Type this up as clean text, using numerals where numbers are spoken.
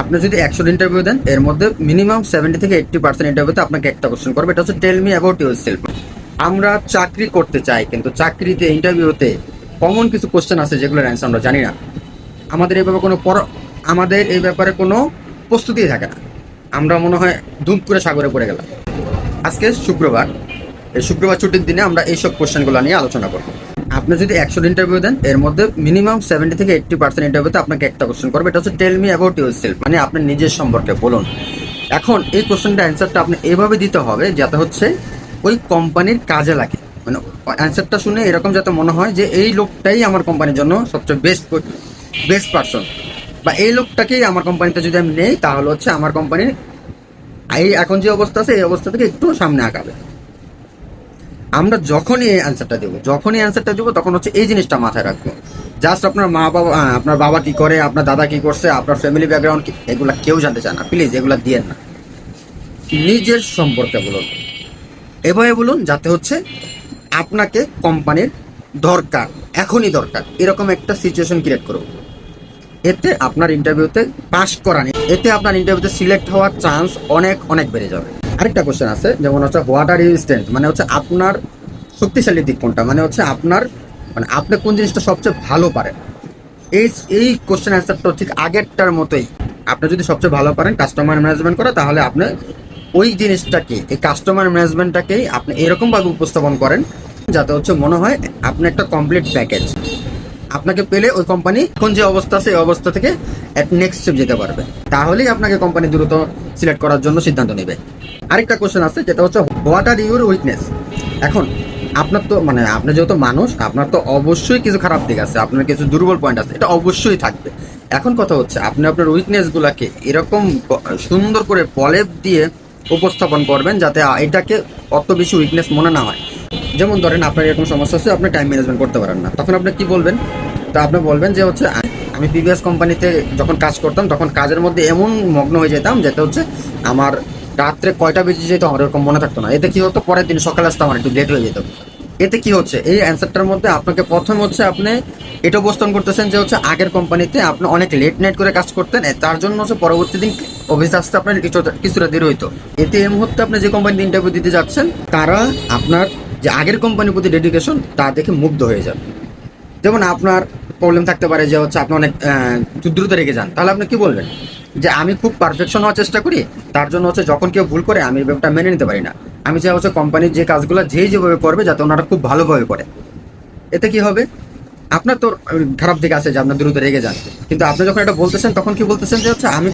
আপনি যদি 100 ইন্টারভিউ দেন, এর মধ্যে মিনিমাম 70 থেকে 80% ইন্টারভিউতে আপনাকে একটা কোশ্চেন করবে, এটা হচ্ছে tell me about yourself. আমরা চাকরি করতে চাই, কিন্তু চাকরিতে ইন্টারভিউতে কমন কিছু কোশ্চেন আছে যেগুলোর অ্যান্সার আমরা জানি না। আমাদের এই ব্যাপারে কোনো প্রস্তুতিই থাকে না। আমরা মনে হয় ধুম করে সাগরে পড়ে গেলাম। আজকে শুক্রবার, এই শুক্রবার ছুটির দিনে আমরা এইসব কোশ্চেনগুলো নিয়ে আলোচনা করবো। আপনি যদি 100 ইন্টারভিউ দেন, এর মধ্যে মিনিমাম 70 থেকে 80% ইন্টারভিউতে আপনাকে একটা কোশ্চেন করবে, এটা হচ্ছে tell me about yourself, মানে আপনার নিজের সম্পর্কে বলুন। এখন এই কোশ্চেনটা অ্যান্সারটা আপনি এভাবে দিতে হবে যাতে হচ্ছে ওই কোম্পানির কাজে লাগে। মানে অ্যান্সারটা শুনে এরকম যাতে মনে হয় যে এই লোকটাই আমার কোম্পানির জন্য সবচেয়ে বেস্ট পারসন, বা এই লোকটাকেই আমার কোম্পানিতে যদি আমি নেই তাহলে হচ্ছে আমার কোম্পানির এই এখন যে অবস্থা আছে এই অবস্থা থেকে একটু সামনে আগাবে। আমরা যখনই অ্যান্সারটা দেবো তখন হচ্ছে এই জিনিসটা মাথায় রাখবো। জাস্ট আপনার মা বাবা, আপনার বাবা কি করে, আপনার দাদা কি করছে, আপনার ফ্যামিলি ব্যাকগ্রাউন্ড কি, এগুলা কেউ জানতে চায় না। প্লিজ এগুলা দিয়েন না। নিজের সম্পর্কে বলুন, এভাবে বলুন যাতে হচ্ছে আপনাকে কোম্পানির দরকার, এখনই দরকার, এরকম একটা সিচুয়েশন ক্রিয়েট করুন। এতে আপনার ইন্টারভিউতে পাস করা নেই, এতে আপনার ইন্টারভিউতে সিলেক্ট হওয়ার চান্স অনেক অনেক বেড়ে যাবে। আরেকটা কোশ্চেন আছে, যেমন হচ্ছে হোয়াট আর ইউ স্ট্রেংথ, মানে হচ্ছে আপনার শক্তিশালী দিক কোনটা, মানে হচ্ছে আপনি কোন জিনিসটা সবচেয়ে ভালো পারেন। এই কোশ্চেন অ্যান্সারটা ঠিক আগেরটার মতোই। আপনি যদি সবচেয়ে ভালো পারেন কাস্টমার ম্যানেজমেন্ট করা, তাহলে আপনি ওই জিনিসটাকে, এই কাস্টমার ম্যানেজমেন্টটাকেই আপনি এরকমভাবে উপস্থাপন করেন যাতে হচ্ছে মনে হয় আপনি একটা কমপ্লিট প্যাকেজ। আপনাকে পেলে ওই কোম্পানি এখন যে অবস্থা আছে এই অবস্থা থেকে নেক্সট স্টেপ যেতে পারবে, তাহলেই আপনাকে কোম্পানি দ্রুত সিলেক্ট করার জন্য সিদ্ধান্ত নেবে। আরেকটা কোশ্চেন আছে যেটা হচ্ছে হোয়াট আর ইউর উইকনেস। এখন আপনার তো আপনি যেহেতু মানুষ, আপনার তো অবশ্যই কিছু খারাপ দিক আছে, আপনার কিছু দুর্বল পয়েন্ট আছে, এটা অবশ্যই থাকবে। এখন কথা হচ্ছে আপনি আপনার উইকনেসগুলোকে এরকম সুন্দর করে প্রলেপ দিয়ে উপস্থাপন করবেন যাতে এটাকে অত বেশি উইকনেস মনে না হয়। যেমন ধরেন আপনার এরকম সমস্যা হচ্ছে, আপনি টাইম ম্যানেজমেন্ট করতে পারেন না, তখন আপনি কি বলবেন? তা আপনি বলবেন যে হচ্ছে আমি প্রিভিয়াস কোম্পানিতে যখন কাজ করতাম তখন কাজের মধ্যে এমন মগ্ন হয়ে যেতাম যেটা হচ্ছে আমার রাত্রে কয়টা বেজে যেত আমার এরকম মনে থাকতো না। এতে কি হতো, পরের দিন সকালে আসতে আমার একটু লেট হয়ে যেত। এতে কি হচ্ছে, এই অ্যান্সারটার মধ্যে আপনাকে প্রথম হচ্ছে আপনি এটা উপস্থাপন করতেছেন যে হচ্ছে আগের কোম্পানিতে আপনি অনেক লেট নাইট করে কাজ করতেন, তার জন্য হচ্ছে পরবর্তী দিন অফিসে আসতে আপনার কিছুটা দেরি হইতো। এতে এই মুহূর্তে আপনি যে কোম্পানিতে ইন্টারভিউ দিতে যাচ্ছেন তারা আপনার যে আগের কোম্পানির প্রতি ডেডিকেশন তা দেখে মুগ্ধ হয়ে যাবে। যেমন আপনার প্রবলেম থাকতে পারে যে হচ্ছে আপনি অনেক দ্রুত রেগে যান, তাহলে আপনি কি বলবেন? যে আমি খুব পারফেকশন হওয়ার চেষ্টা করি, তার জন্য হচ্ছে যখন কেউ ভুল করে আমি ব্যাপারটা মেনে নিতে পারি না। আমি চাই হচ্ছে কোম্পানির যে কাজগুলো যেভাবে করবে যাতে ওনারা খুব ভালোভাবে করে। এতে কি হবে, আপনার তো খারাপ দিক আছে যে আপনার দ্রুত রেগে যান, কিন্তু আপনি যখন এটা বলতেছেন তখন কি বলতেছেন যে হচ্ছে আমি